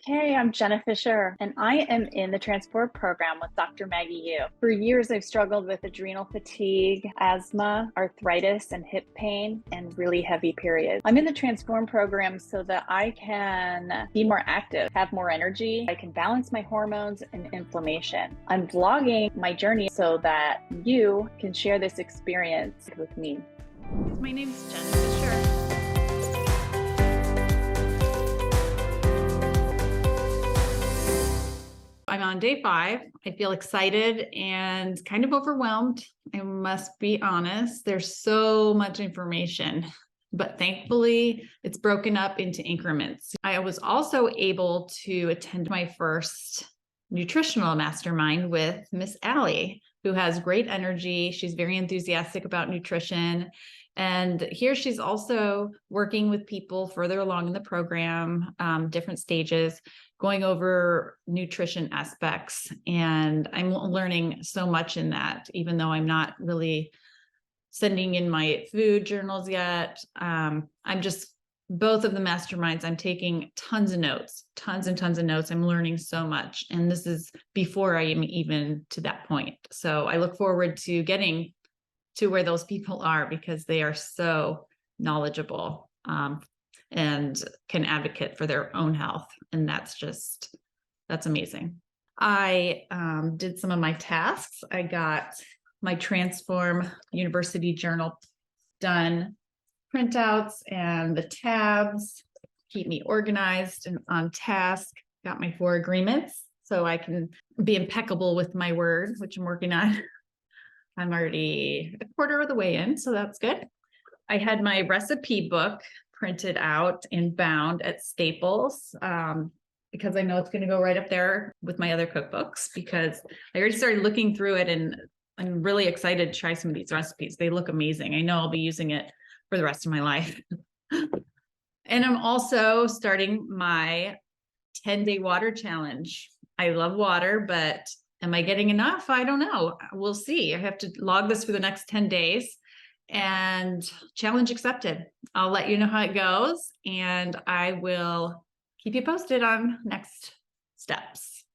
Hey, I'm Jenna Fisher, and I am in the transport program with Dr. Maggie Yu. For years, I've struggled with adrenal fatigue, asthma, arthritis, and hip pain, and really heavy periods. I'm in the transform program so that I can be more active, have more energy. I can balance my hormones and inflammation. I'm vlogging my journey so that you can share this experience with me. My name's Jenna Fisher. I'm on day 5. I feel excited and kind of overwhelmed. I must be honest. There's so much information, but thankfully it's broken up into increments. I was also able to attend my first nutritional mastermind with Miss Allie, who has great energy. She's very enthusiastic about nutrition. And here she's also working with people further along in the program, different stages, going over nutrition aspects. And I'm learning so much in that, even though I'm not really sending in my food journals yet. Both of the masterminds, I'm taking tons of notes, tons and tons of notes. I'm learning so much. And this is before I am even to that point. So I look forward to getting to where those people are because they are so knowledgeable and can advocate for their own health. And that's amazing. I did some of my tasks. I got my Transform University Journal done, printouts and the tabs keep me organized and on task. Got my 4 agreements so I can be impeccable with my word, which I'm working on. I'm already a quarter of the way in, so that's good. I had my recipe book printed out and bound at Staples because I know it's going to go right up there with my other cookbooks because I already started looking through it and I'm really excited to try some of these recipes. They look amazing. I know I'll be using it for the rest of my life. And I'm also starting my 10-day water challenge. I love water, but am I getting enough? I don't know. We'll see. I have to log this for the next 10 days and challenge accepted. I'll let you know how it goes and I will keep you posted on next steps.